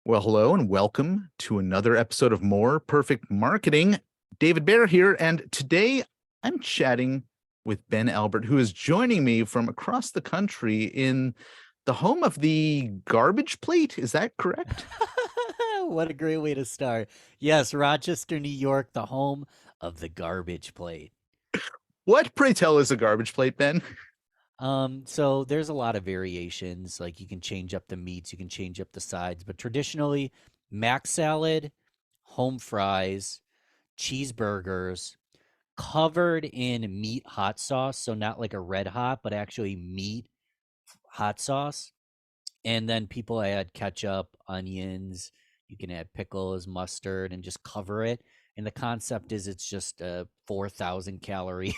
Well, hello and welcome to another episode of More Perfect Marketing. David Baer here, and today I'm chatting with Ben Albert, who is joining me from across the country in the home of the garbage plate. Is that correct? What a great way to start. Yes, Rochester, New York, the home of the garbage plate. What, pray tell, is a garbage plate, Ben? So there's a lot of variations. Like you can change up the meats, you can change up the sides, but traditionally, mac salad, home fries, cheeseburgers, covered in meat hot sauce. So not like a red hot, but actually meat hot sauce. And then people add ketchup, onions, you can add pickles, mustard, and just cover it. And the concept is it's just a 4,000 calorie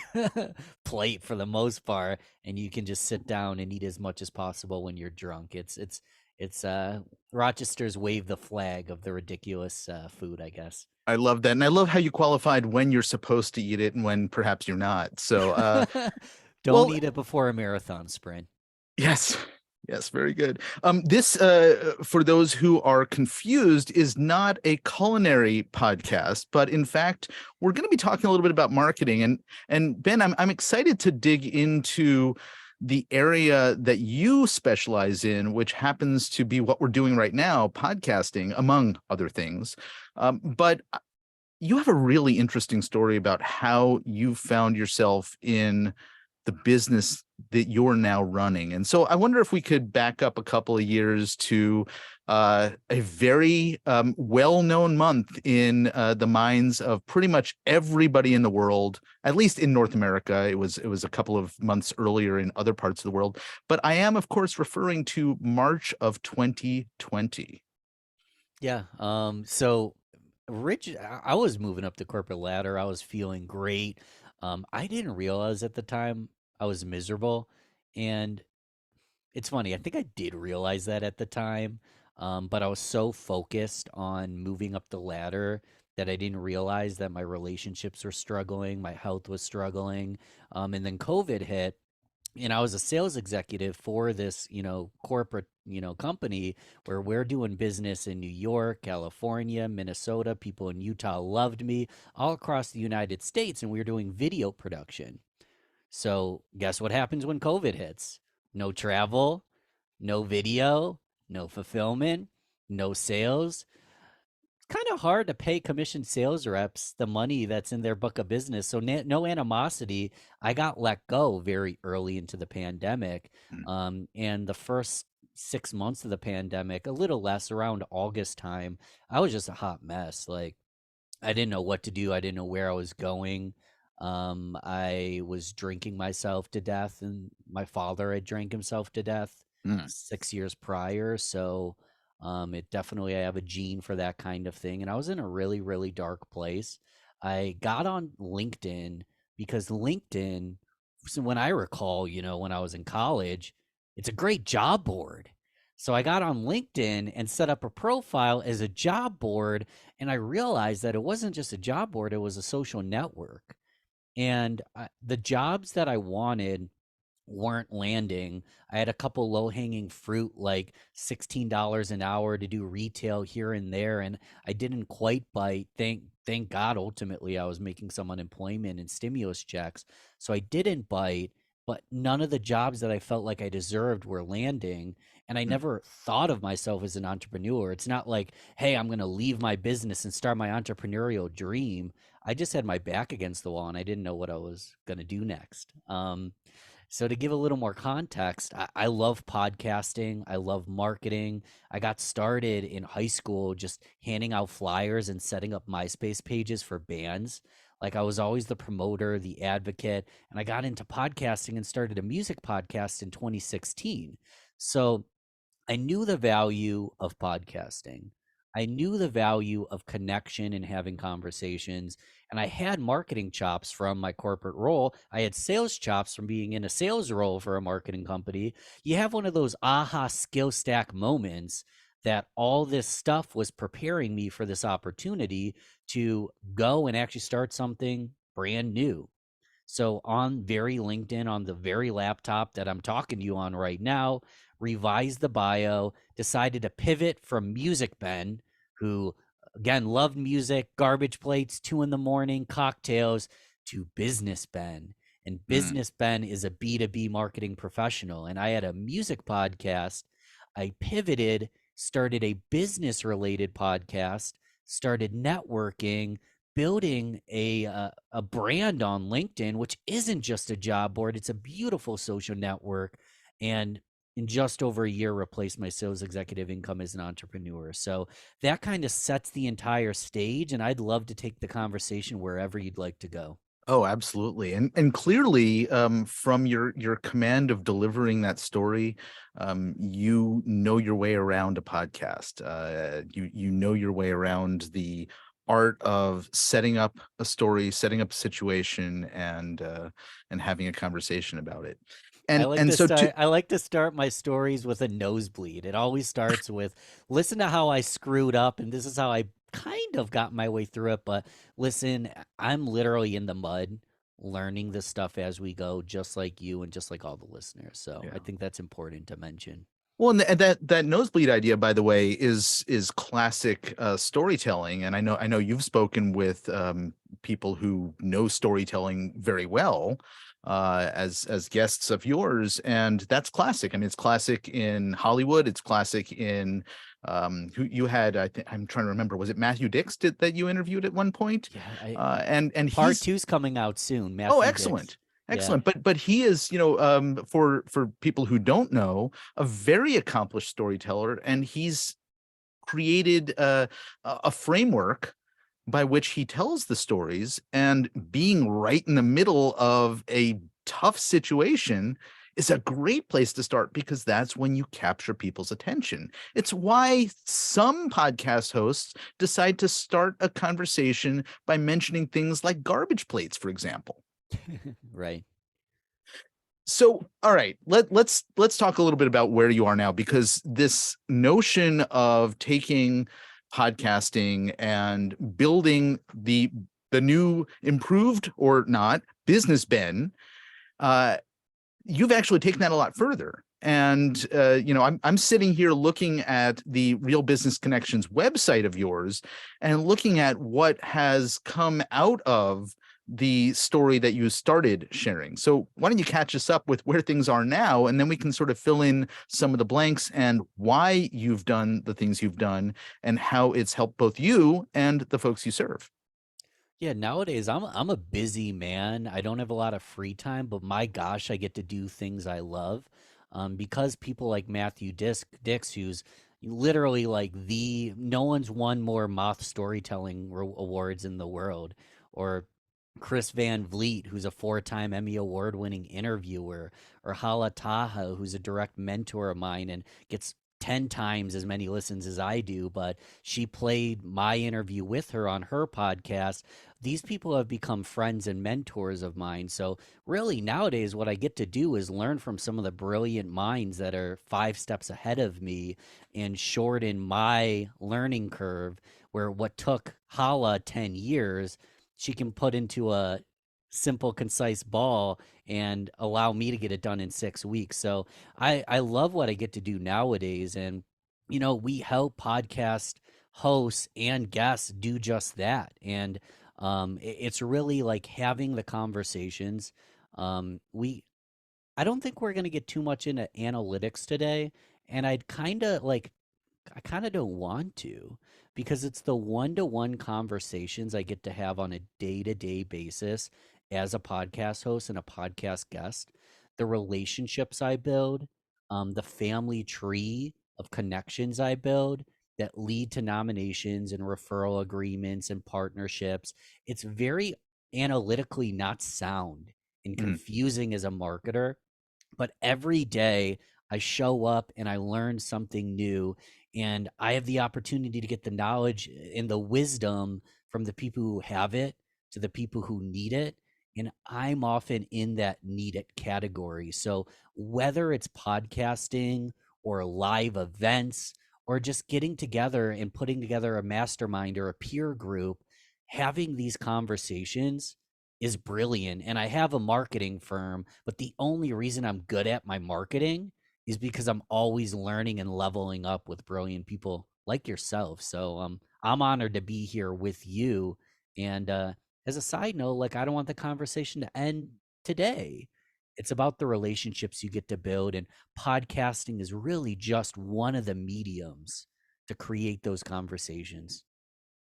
plate for the most part, and you can just sit down and eat as much as possible when you're drunk. It's Rochester's wave the flag of the ridiculous food, I guess. I love that. And I love how you qualified when you're supposed to eat it and when perhaps you're not. Don't Well, eat it before a marathon sprint. yes. Yes, very good. This, for those who are confused, is not a culinary podcast, but in fact, we're going to be talking a little bit about marketing. And Ben, I'm excited to dig into the area that you specialize in, which happens to be what we're doing right now, podcasting, among other things. But you have a really interesting story about how you found yourself in the business that you're now running. And so I wonder if we could back up a couple of years to a very well-known month in the minds of pretty much everybody in the world, at least in North America. It was a couple of months earlier in other parts of the world. But I am, of course, referring to March of 2020. Yeah. So Rich, I was moving up the corporate ladder. I was feeling great. I didn't realize at the time I was miserable. And it's funny, I think I did realize that at the time. But I was so focused on moving up the ladder that I didn't realize that my relationships were struggling, my health was struggling. And then COVID hit, and I was a sales executive for this, corporate, company where we're doing business in New York, California, Minnesota. People in Utah loved me, all across the United States, and we were doing video production. So, guess what happens when COVID hits? No travel, no video, no fulfillment, no sales. Kind of hard to pay commission sales reps the money that's in their book of business. So no animosity. I got let go very early into the pandemic, and the first 6 months of the pandemic, a little less, around August time, I was just a hot mess. Like I didn't know what to do. I didn't know where I was going. I was drinking myself to death, and my father had drank himself to death Mm. 6 years prior. So it definitely, I have a gene for that kind of thing. And I was in a really, really dark place. I got on LinkedIn because LinkedIn, so when I recall, when I was in college, it's a great job board. So I got on LinkedIn and set up a profile as a job board, and I realized that it wasn't just a job board, it was a social network. And the jobs that I wanted weren't landing. I had a couple low hanging fruit, like $16 an hour to do retail here and there, and I didn't quite bite. Thank God. Ultimately, I was making some unemployment and stimulus checks, so I didn't bite. But none of the jobs that I felt like I deserved were landing. And I Mm. never thought of myself as an entrepreneur. It's not like, hey, I'm going to leave my business and start my entrepreneurial dream. I just had my back against the wall and I didn't know what I was going to do next. So to give a little more context, I love podcasting. I love marketing. I got started in high school just handing out flyers and setting up MySpace pages for bands. Like I was always the promoter, the advocate, and I got into podcasting and started a music podcast in 2016. So I knew the value of podcasting. I knew the value of connection and having conversations. And I had marketing chops from my corporate role. I had sales chops from being in a sales role for a marketing company. You have one of those aha skill stack moments that all this stuff was preparing me for this opportunity to go and actually start something brand new. So on very LinkedIn, on the very laptop that I'm talking to you on right now, revised the bio, decided to pivot from Music Ben, who again loved music, garbage plates, 2 in the morning, cocktails, to Business Ben. And Mm. Business Ben is a B2B marketing professional. And I had a music podcast. I pivoted, started a business related podcast, started networking, building a brand on LinkedIn, which isn't just a job board, it's a beautiful social network. And in just over a year, replaced my sales executive income as an entrepreneur. So that kind of sets the entire stage. And I'd love to take the conversation wherever you'd like to go. Oh, absolutely. And clearly, from your command of delivering that story, you know your way around a podcast. You know your way around the art of setting up a story, setting up a situation, and having a conversation about it. And so to I like to start my stories with a nosebleed. It always starts with listen to how I screwed up and this is how I kind of got my way through it, but listen, I'm literally in the mud learning this stuff as we go, just like you and just like all the listeners. So I Yeah. think that's important to mention. Well, and that nosebleed idea, by the way, is classic storytelling, and I know you've spoken with people who know storytelling very well as guests of yours, and that's classic. I mean, it's classic in Hollywood. It's classic in who you had. I think I'm trying to remember. Was it Matthew Dix that you interviewed at one point? Yeah, And part he's two's coming out soon, Oh, Matthew Dix. excellent. Yeah. Excellent. But he is, for people who don't know, a very accomplished storyteller, and he's created a framework by which he tells the stories, and being right in the middle of a tough situation is a great place to start because that's when you capture people's attention. It's why some podcast hosts decide to start a conversation by mentioning things like garbage plates, for example. Right. So, all right, let's talk a little bit about where you are now, because this notion of taking podcasting and building the new improved or not business Ben, uh, you've actually taken that a lot further. And I'm sitting here looking at the Real Business Connections website of yours and looking at what has come out of the story that you started sharing. So why don't you catch us up with where things are now, and then we can sort of fill in some of the blanks and why you've done the things you've done and how it's helped both you and the folks you serve. Yeah, nowadays I'm a busy man. I don't have a lot of free time, but my gosh, I get to do things I love. Because people like Matthew Dix, who's literally like the no one's won more moth storytelling awards in the world, or Chris Van Vliet, who's a four-time Emmy award-winning interviewer, or Hala Taha, who's a direct mentor of mine and gets 10 times as many listens as I do, but she played my interview with her on her podcast. These people have become friends and mentors of mine. So, really, nowadays, what I get to do is learn from some of the brilliant minds that are 5 steps ahead of me and shorten my learning curve, where what took Hala 10 years, she can put into a simple, concise ball and allow me to get it done in 6 weeks. So I love what I get to do nowadays. And, we help podcast hosts and guests do just that. And it's really like having the conversations. We I don't think we're gonna get too much into analytics today. And I kind of don't want to, because it's the one-to-one conversations I get to have on a day-to-day basis as a podcast host and a podcast guest, the relationships I build, the family tree of connections I build that lead to nominations and referral agreements and partnerships. It's very analytically not sound and Mm. confusing as a marketer, but every day I show up and I learn something new, and I have the opportunity to get the knowledge and the wisdom from the people who have it to the people who need it. And I'm often in that need it category. So whether it's podcasting or live events or just getting together and putting together a mastermind or a peer group, having these conversations is brilliant. And I have a marketing firm, but the only reason I'm good at my marketing is because I'm always learning and leveling up with brilliant people like yourself. So I'm honored to be here with you. And as a side note, like I don't want the conversation to end today. It's about the relationships you get to build, and podcasting is really just one of the mediums to create those conversations.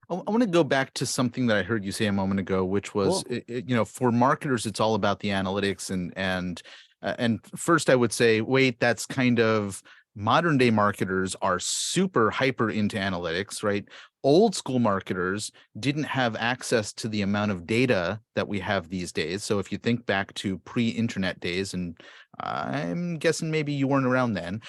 I want to go back to something that I heard you say a moment ago, which was, Cool. for marketers, it's all about the analytics, and first I would say, wait, that's kind of modern day marketers are super hyper into analytics, right? Old school marketers didn't have access to the amount of data that we have these days. So if you think back to pre-internet days, and I'm guessing maybe you weren't around then,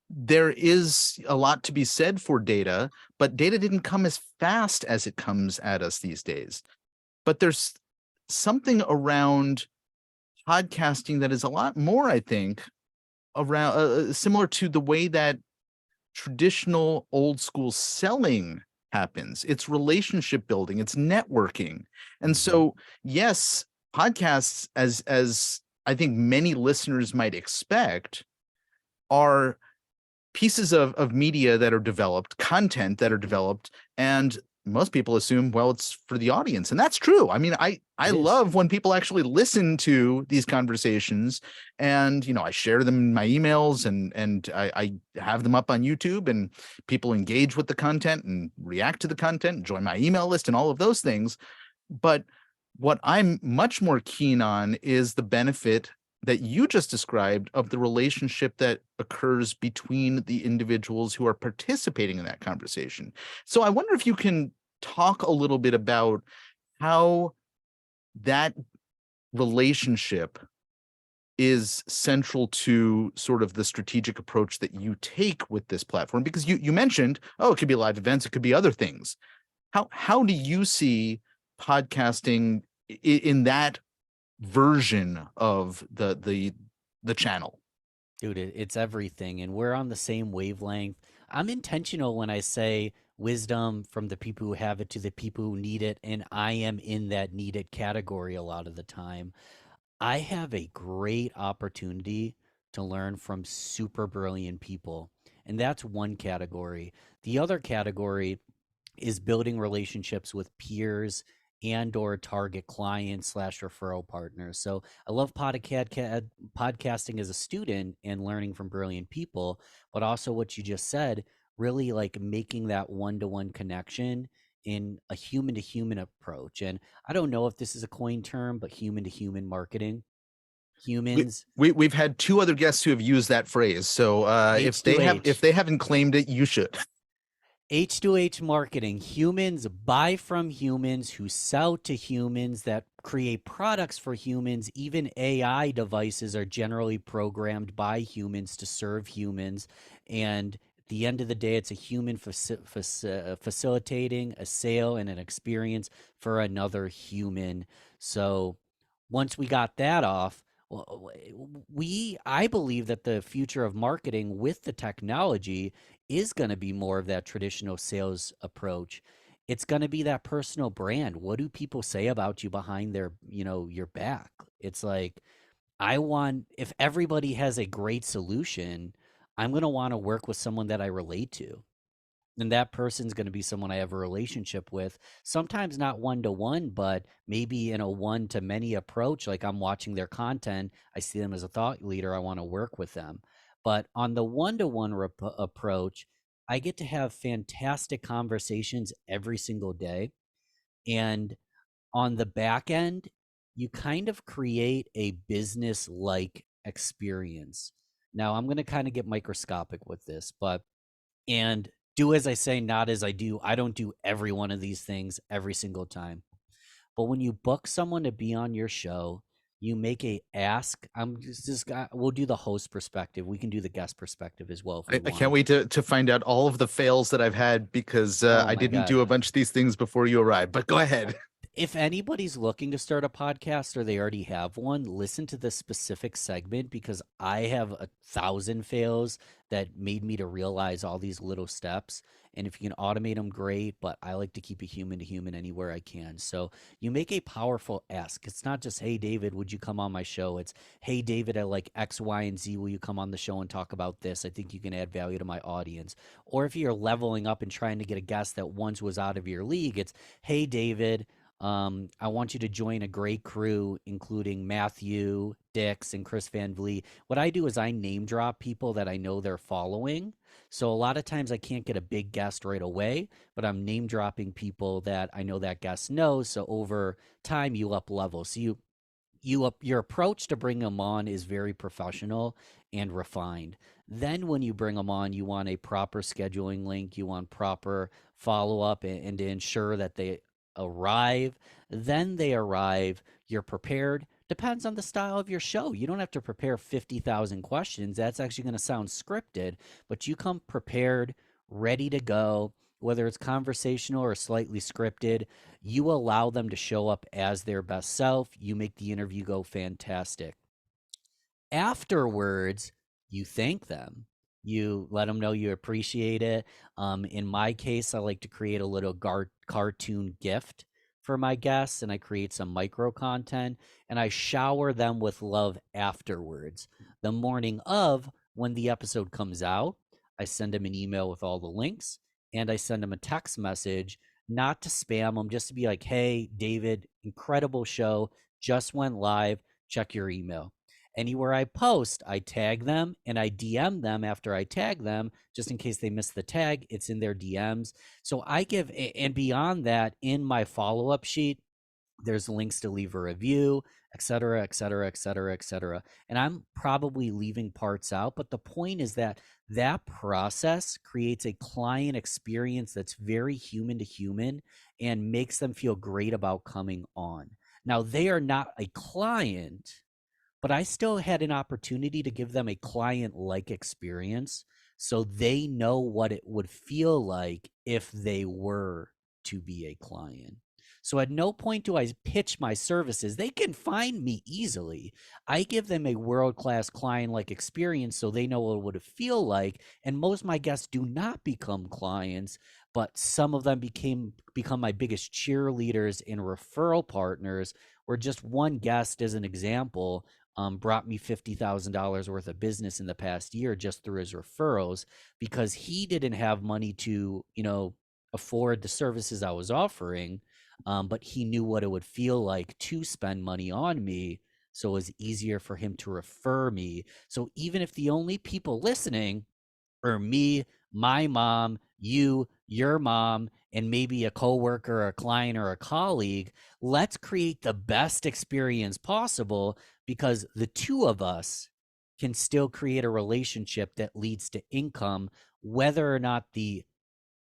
there is a lot to be said for data, but data didn't come as fast as it comes at us these days. But there's something around podcasting that is a lot more, I think, around similar to the way that traditional old school selling happens. It's relationship building, it's networking. And Hmm. so, yes, podcasts, as I think many listeners might expect, are pieces of media that are developed, content that are developed, and most people assume, well, it's for the audience, and that's true. I mean, I It is. love when people actually listen to these conversations, and I share them in my emails, and I have them up on YouTube, and people engage with the content and react to the content, join my email list, and all of those things. But what I'm much more keen on is the benefit that you just described of the relationship that occurs between the individuals who are participating in that conversation. So I wonder if you can talk a little bit about how that relationship is central to sort of the strategic approach that you take with this platform, because you mentioned, oh, it could be live events, it could be other things. How do you see podcasting in that version of the channel? Dude, it's everything, and we're on the same wavelength. I'm intentional when I say wisdom from the people who have it to the people who need it, and I am in that needed category a lot of the time. I have a great opportunity to learn from super brilliant people, and that's one category. The other category is building relationships with peers and or target clients slash referral partners. So I love podcasting as a student and learning from brilliant people, but also what you just said, really like making that one-to-one connection in a human to human approach. And I don't know if this is a coin term, but human to human marketing. We, Humans, we've had two other guests who have used that phrase. So if H2H. they haven't claimed it, you should. H2H marketing. Humans buy from humans who sell to humans that create products for humans. Even AI devices are generally programmed by humans to serve humans. And at the end of the day, it's a human facilitating a sale and an experience for another human. So once we got that off, I believe that the future of marketing with the technology is going to be more of that traditional sales approach. It's going to be that personal brand. What do people say about you behind your back? It's like, if everybody has a great solution, I'm going to want to work with someone that I relate to. And that person's going to be someone I have a relationship with. Sometimes not one to one, but maybe in a one to many approach. Like I'm watching their content, I see them as a thought leader, I want to work with them. But on the one to one approach, I get to have fantastic conversations every single day. And on the back end, you kind of create a business like experience. Now, I'm going to kind of get microscopic with this, but and do as I say, not as I do. I don't do every one of these things every single time. But when you book someone to be on your show, you make a ask. We'll do the host perspective. We can do the guest perspective as well if we I can't want. wait to find out all of the fails that I've had, because Oh I my didn't god. do a bunch of these things before you arrived. But go ahead. If anybody's looking to start a podcast or they already have one, listen to this specific segment because I have 1,000 fails that made me to realize all these little steps. And if you can automate them, great. But I like to keep it human to human anywhere I can. So you make a powerful ask. It's not just, hey, David, would you come on my show? It's, hey, David, I like X, Y, and Z. Will you come on the show and talk about this? I think you can add value to my audience. Or if you're leveling up and trying to get a guest that once was out of your league, it's, hey, David, I want you to join a great crew, including Matthew, Dix, and Chris Van Vliet. What I do is I name drop people that I know they're following. So a lot of times I can't get a big guest right away, but I'm name dropping people that I know that guest knows. So over time, you up level. So your approach to bring them on is very professional and refined. Then when you bring them on, you want a proper scheduling link, you want proper follow up, and to ensure that they arrive. Then they arrive, you're prepared. Depends on the style of your show. You don't have to prepare 50,000 questions. That's actually going to sound scripted, but you come prepared, ready to go, whether it's conversational or slightly scripted. You allow them to show up as their best self. You make the interview go fantastic. Afterwards, you thank them. You let them know you appreciate it. In my case, I like to create a little cartoon gift for my guests, and I create some micro content, and I shower them with love afterwards. The morning of, when the episode comes out, I send them an email with all the links, and I send them a text message, not to spam them, just to be like, hey, David, incredible show, just went live. Check your email. Anywhere I post, I tag them and I DM them after I tag them, just in case they miss the tag. It's in their DMs. So I give, and beyond that, in my follow up sheet, there's links to leave a review, et cetera, et cetera, et cetera, et cetera. And I'm probably leaving parts out, but the point is that that process creates a client experience that's very human to human and makes them feel great about coming on. Now, they are not a client, but I still had an opportunity to give them a client like experience so they know what it would feel like if they were to be a client. So at no point do I pitch my services. They can find me easily. I give them a world-class client-like experience so they know what it would feel like. And most of my guests do not become clients, but some of them become my biggest cheerleaders and referral partners, where just one guest, as an example, brought me $50,000 worth of business in the past year just through his referrals, because he didn't have money to, afford the services I was offering. But he knew what it would feel like to spend money on me. So it was easier for him to refer me. So even if the only people listening or me, my mom, you, your mom, and maybe a coworker, or a client, or a colleague, let's create the best experience possible, because the two of us can still create a relationship that leads to income, whether or not the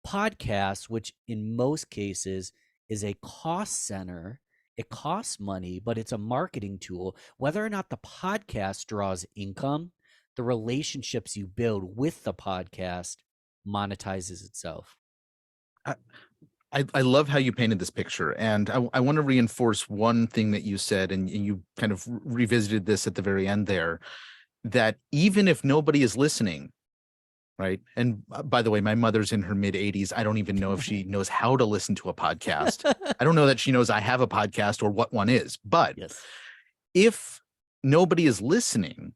podcast, which in most cases is a cost center, it costs money, but it's a marketing tool. Whether or not the podcast draws income, the relationships you build with the podcast monetizes itself. I, I love how you painted this picture, and I want to reinforce one thing that you said, and you kind of revisited this at the very end there, that even if nobody is listening, right? And by the way, my mother's in her mid 80s. I don't even know if she knows how to listen to a podcast. I don't know that she knows I have a podcast or what one is. But Yes. if nobody is listening,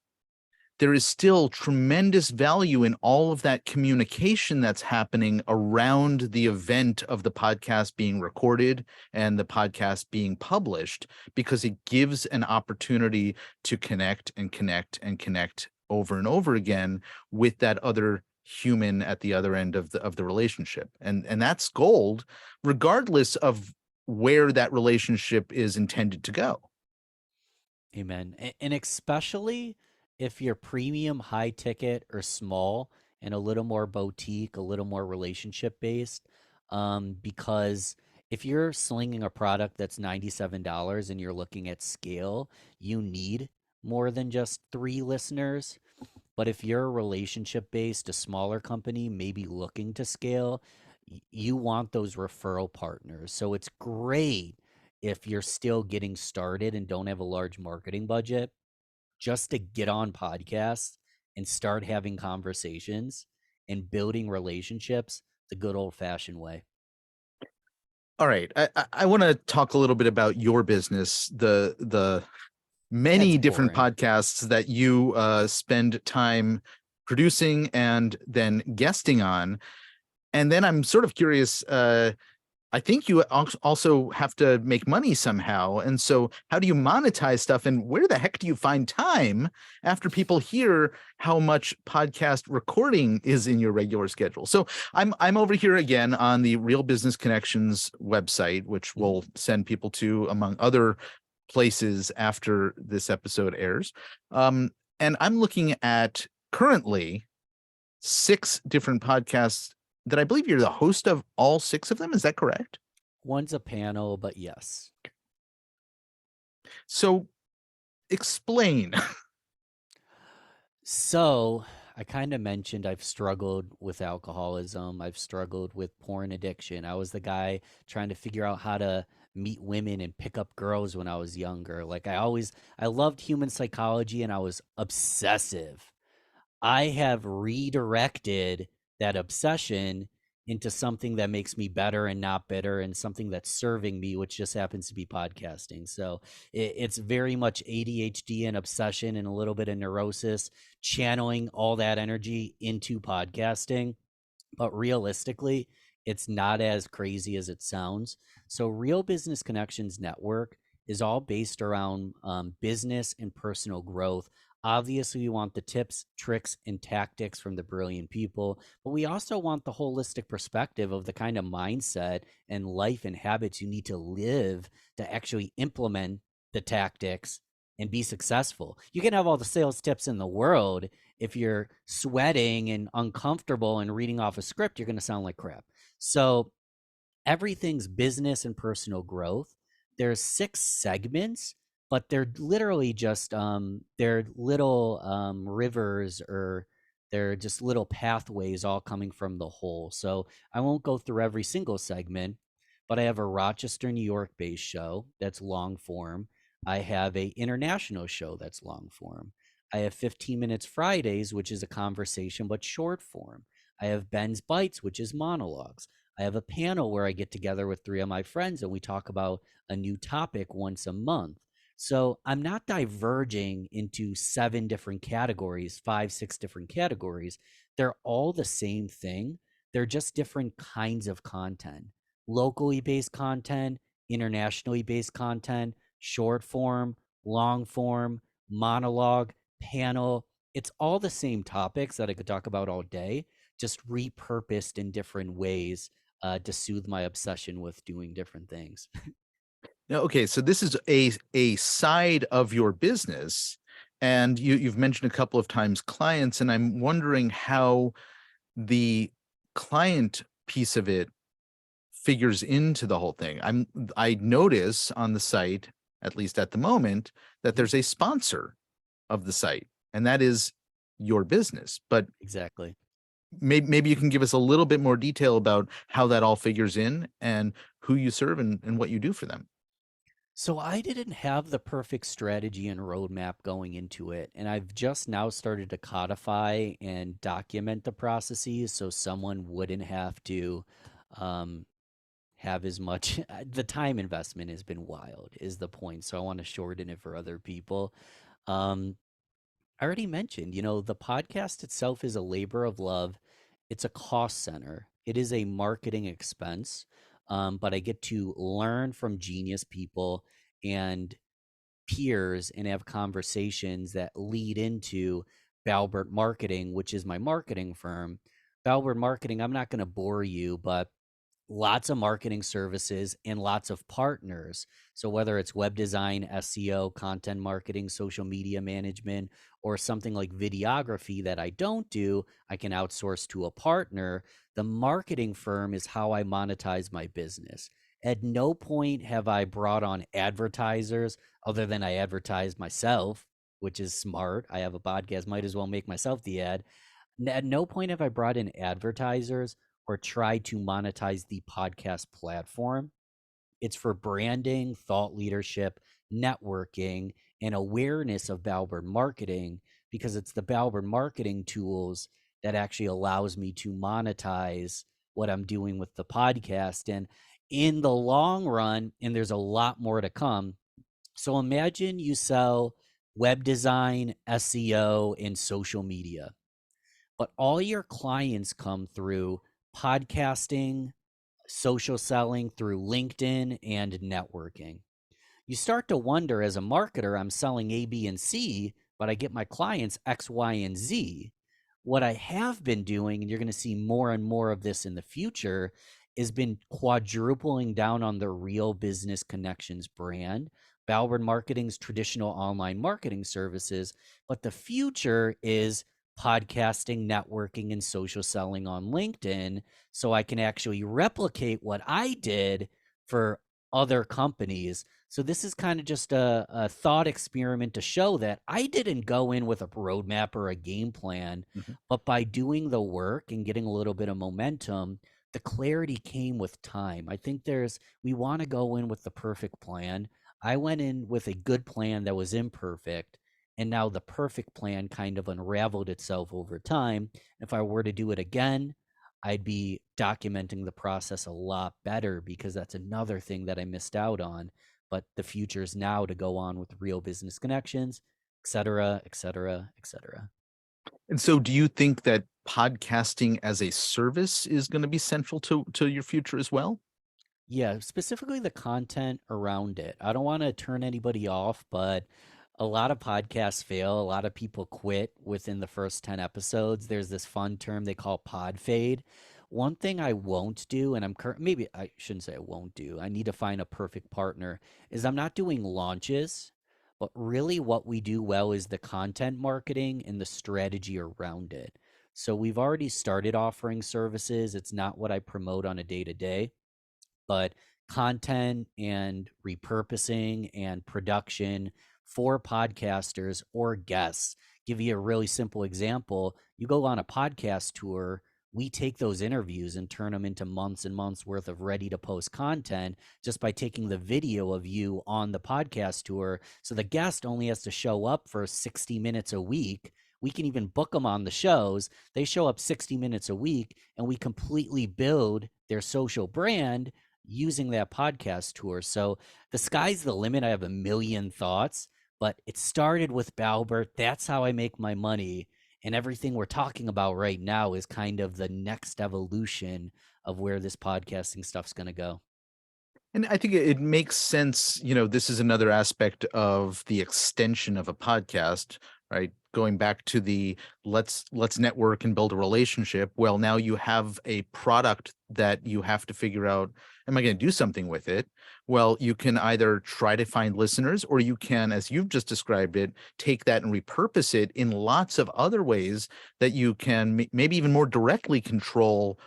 there is still tremendous value in all of that communication that's happening around the event of the podcast being recorded and the podcast being published, because it gives an opportunity to connect and connect and connect over and over again with that other human at the other end of the relationship. And that's gold, regardless of where that relationship is intended to go. Amen. And especially if you're premium, high ticket, or small, and a little more boutique, a little more relationship based. Because if you're slinging a product that's $97 and you're looking at scale, you need more than just 3 listeners. But if you're a relationship based, a smaller company, maybe looking to scale, you want those referral partners. So it's great if you're still getting started and don't have a large marketing budget, just to get on podcasts and start having conversations and building relationships the good old fashioned way. All right. I want to talk a little bit about your business, the That's many different boring. podcasts that you spend time producing and then guesting on. And then I'm sort of curious. I think you also have to make money somehow. And so, how do you monetize stuff? And where the heck do you find time after people hear how much podcast recording is in your regular schedule? So, I'm over here again on the Real Business Connections website, which Mhm. we'll send people to, among other places, after this episode airs. Um, and I'm looking at currently 6 different podcasts that I believe you're the host of all 6 of them. Is that correct? One's a panel, but yes. So explain. So I kind of mentioned I've struggled with alcoholism. I've struggled with porn addiction. I was the guy trying to figure out how to meet women and pick up girls when I was younger. Like I loved human psychology and I was obsessive. I have redirected that obsession into something that makes me better and not bitter, and something that's serving me, which just happens to be podcasting. So it's very much ADHD and obsession and a little bit of neurosis, channeling all that energy into podcasting. But realistically, it's not as crazy as it sounds. So, Real Business Connections Network is all based around business and personal growth. Obviously, we want the tips, tricks, and tactics from the brilliant people, but we also want the holistic perspective of the kind of mindset and life and habits you need to live to actually implement the tactics and be successful. You can have all the sales tips in the world. If you're sweating and uncomfortable and reading off a script, you're going to sound like crap. So everything's business and personal growth. There's 6 segments, but they're literally just they're little rivers, or they're just little pathways all coming from the whole. So I won't go through every single segment, but I have a Rochester, New York based show that's long form. I have a international show that's long form. I have 15 minutes Fridays, which is a conversation but short form. I have Ben's Bites, which is monologues. I have a panel where I get together with 3 of my friends and we talk about a new topic once a month. So I'm not diverging into 7 different categories, 5, 6 different categories. They're all the same thing. They're just different kinds of content: locally based content, internationally based content, short form, long form, monologue, panel. It's all the same topics that I could talk about all day, just repurposed in different ways to soothe my obsession with doing different things. Now, okay, so this is a side of your business, and you've mentioned a couple of times clients, and I'm wondering how the client piece of it figures into the whole thing. I notice on the site, at least at the moment, that Mhm. there's a sponsor of the site, and that is your business. But Exactly. maybe you can give us a little bit more detail about how that all figures in and who you serve and what you do for them. So I didn't have the perfect strategy and roadmap going into it. And I've just now started to codify and document the processes so someone wouldn't have to um, have as much. The time investment has been wild, is the point. So I want to shorten it for other people. Um, I already mentioned, the podcast itself is a labor of love. It's a cost center. It is a marketing expense. But I get to learn from genius people and peers and have conversations that lead into Balbert Marketing, which is my marketing firm. Balbert Marketing, I'm not going to bore you, but lots of marketing services and lots of partners. So whether it's web design, SEO, content marketing, social media management, or something like videography that I don't do, I can outsource to a partner. The marketing firm is how I monetize my business. At no point have I brought on advertisers other than I advertise myself, which is smart. I have a podcast, might as well make myself the ad. At no point have I brought in advertisers or tried to monetize the podcast platform. It's for branding, thought leadership, networking, and awareness of Balbert marketing, because it's the Balbert marketing tools that actually allows me to monetize what I'm doing with the podcast. And in the long run, and there's a lot more to come. So imagine you sell web design, SEO, and social media, but all your clients come through podcasting, social selling through LinkedIn, and networking. You start to wonder, as a marketer, I'm selling A, B, and C, but I get my clients X, Y, and Z. What I have been doing, and you're going to see more and more of this in the future, is been quadrupling down on the Real Business Connections brand, Ballard Marketing's traditional online marketing services. But the future is podcasting, networking, and social selling on LinkedIn, so I can actually replicate what I did for other companies. So this is kind of just a thought experiment to show that I didn't go in with a roadmap or a game plan, Mhm. but by doing the work and getting a little bit of momentum, the clarity came with time. I think we want to go in with the perfect plan. I went in with a good plan that was imperfect, and now the perfect plan kind of unraveled itself over time. If I were to do it again, I'd be documenting the process a lot better, because that's another thing that I missed out on. But the future is now to go on with Real Business Connections, et cetera, et cetera, et cetera. And so do you think that podcasting as a service is going to be central to your future as well? Yeah, specifically the content around it. I don't want to turn anybody off, but a lot of podcasts fail. A lot of people quit within the first 10 episodes. There's this fun term they call pod fade. One thing I won't do, and maybe I shouldn't say I won't do, I need to find a perfect partner, is I'm not doing launches, but really what we do well is the content marketing and the strategy around it. So we've already started offering services. It's not what I promote on a day to day, but content and repurposing and production for podcasters or guests. Give you a really simple example. You go on a podcast tour, we take those interviews and turn them into months and months worth of ready to post content just by taking the video of you on the podcast tour. So the guest only has to show up for 60 minutes a week. We can even book them on the shows. They show up 60 minutes a week, and we completely build their social brand using that podcast tour. So the sky's the limit. I have a million thoughts, but it started with Balbert. That's how I make my money. And everything we're talking about right now is kind of the next evolution of where this podcasting stuff's going to go. And I think it makes sense. This is another aspect of the extension of a podcast, right? Going back to the let's network and build a relationship. Well, now you have a product that you have to figure out, am I going to do something with it? Well, you can either try to find listeners, or you can, as you've just described it, take that and repurpose it in lots of other ways that you can maybe even more directly control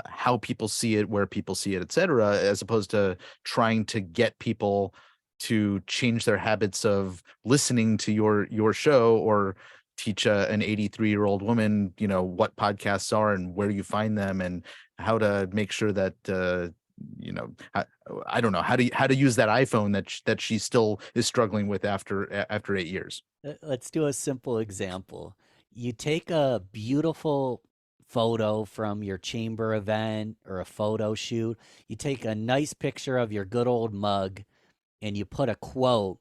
how people see it, where people see it, et cetera, as opposed to trying to get people to change their habits of listening to your show, or teach an 83-year-old woman, what podcasts are and where you find them and how to make sure that I don't know how to use that iPhone that she still is struggling with after 8 years. Let's do a simple example. You take a beautiful photo from your chamber event or a photo shoot. You take a nice picture of your good old mug, and you put a quote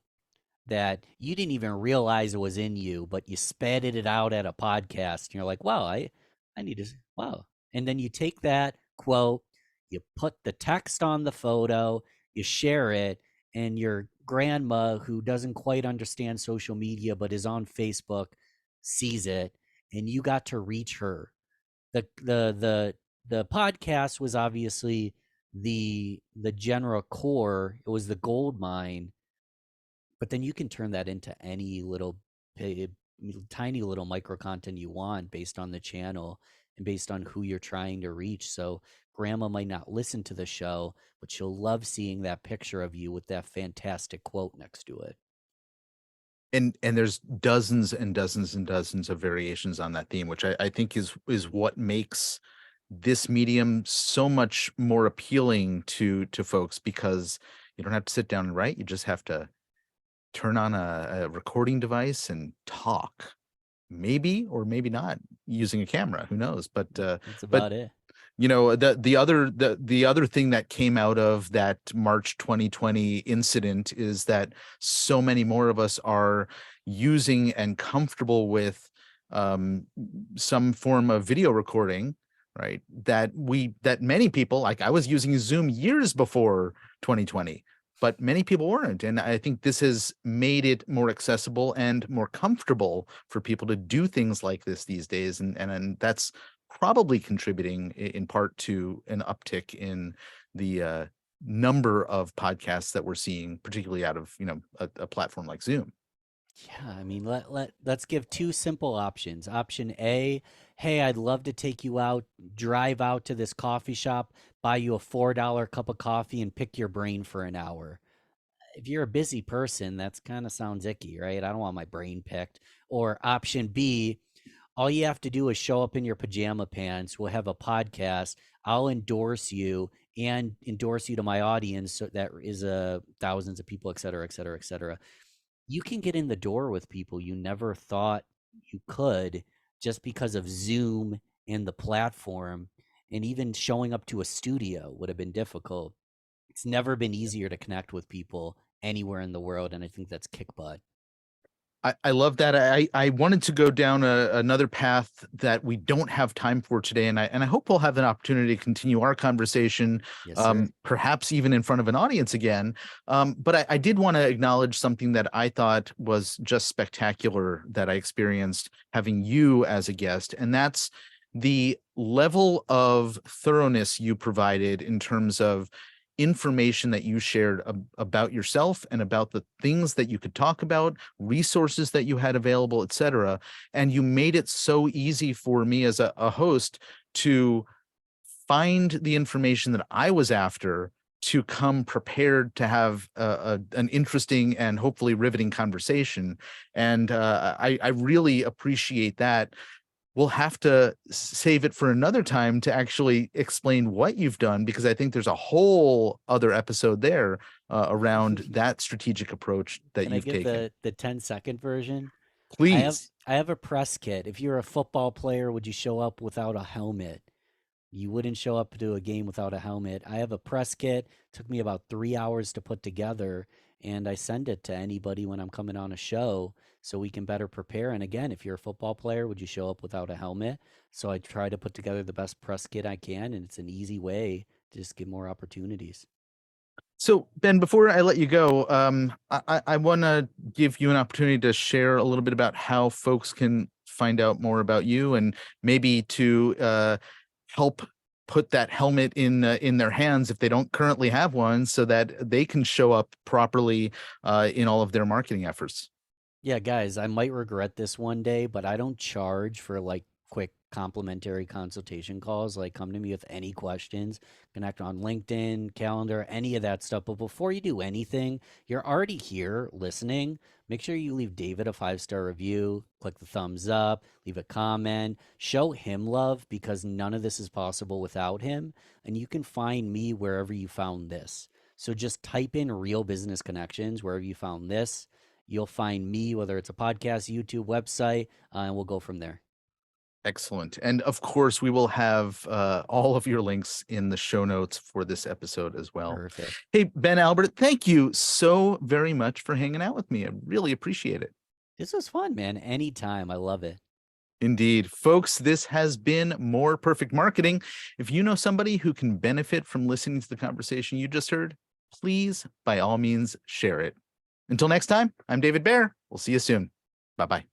that you didn't even realize it was in you, but you spatted it out at a podcast. And you're like, wow, I need to, wow. And then you take that quote, you put the text on the photo, you share it, and your grandma, who doesn't quite understand social media but is on Facebook, sees it, and you got to reach her. The podcast was obviously the general core. It was the gold mine, but then you can turn that into any little tiny little micro content you want based on the channel and based on who you're trying to reach. So grandma might not listen to the show, but she'll love seeing that picture of you with that fantastic quote next to it. And there's dozens and dozens and dozens of variations on that theme, which I think is what makes this medium so much more appealing to folks because you don't have to sit down and write. You just have to turn on a recording device and talk. Maybe or maybe not using a camera. Who knows? That's But about it. you know, the other thing that came out of that March 2020 incident is that so many more of us are using and comfortable with um, some form of video recording, right? That many people, like I was using Zoom years before 2020, but many people weren't. And I think this has made it more accessible and more comfortable for people to do things like this these days. And that's probably contributing in part to an uptick in the number of podcasts that we're seeing, particularly out of, a platform like Zoom. Yeah, I mean, let's give two simple options. Option A, hey, I'd love to take you out, drive out to this coffee shop, buy you a $4 cup of coffee, and pick your brain for an hour. If you're a busy person, that's kind of sounds icky, right? I don't want my brain picked. Or option B, all you have to do is show up in your pajama pants. We'll have a podcast. I'll endorse you and endorse you to my audience. So that is thousands of people, et cetera, et cetera, et cetera. You can get in the door with people you never thought you could just because of Zoom and the platform. And even showing up to a studio would have been difficult. It's never been easier to connect with people anywhere in the world. And I think that's kick butt. I love that. I wanted to go down another path that we don't have time for today, and I hope we'll have an opportunity to continue our conversation, Yes, sir. perhaps even in front of an audience again. But I did want to acknowledge something that I thought was just spectacular that I experienced having you as a guest, and that's the level of thoroughness you provided in terms of information that you shared about yourself and about the things that you could talk about, resources that you had available, etc. And you made it so easy for me as a host to find the information that I was after, to come prepared to have an interesting and hopefully riveting conversation. And I really appreciate that. We'll have to save it for another time to actually explain what you've done, because I think there's a whole other episode there around that strategic approach that Can I you've give taken. the 10-second version? I have Please. I have a press kit. If you're a football player, would you show up without a helmet? You wouldn't show up to a game without a helmet. I have a press kit. Took me about 3 hours to put together, and I send it to anybody when I'm coming on a show so we can better prepare. And again, if you're a football player, would you show up without a helmet? So I try to put together the best press kit I can, and it's an easy way to just get more opportunities. So, Ben, before I let you go, I want to give you an opportunity to share a little bit about how folks can find out more about you, and maybe to help put that helmet in their hands if they don't currently have one, so that they can show up properly in all of their marketing efforts. Yeah, guys, I might regret this one day, but I don't charge for like quick complimentary consultation calls. Like, come to me with any questions, connect on LinkedIn, calendar, any of that stuff. But before you do anything, you're already here listening. Make sure you leave David a 5-star review, click the thumbs up, leave a comment, show him love, because none of this is possible without him. And you can find me wherever you found this. So just type in real business connections wherever you found this. You'll find me, whether it's a podcast, YouTube, website, and we'll go from there. Excellent. And of course, we will have all of your links in the show notes for this episode as well. Perfect. Hey, Ben Albert, thank you so very much for hanging out with me. I really appreciate it. This was fun, man. Anytime. I love it. Indeed. Folks, this has been More Perfect Marketing. If you know somebody who can benefit from listening to the conversation you just heard, please, by all means, share it. Until next time, I'm David Baer. We'll see you soon. Bye-bye.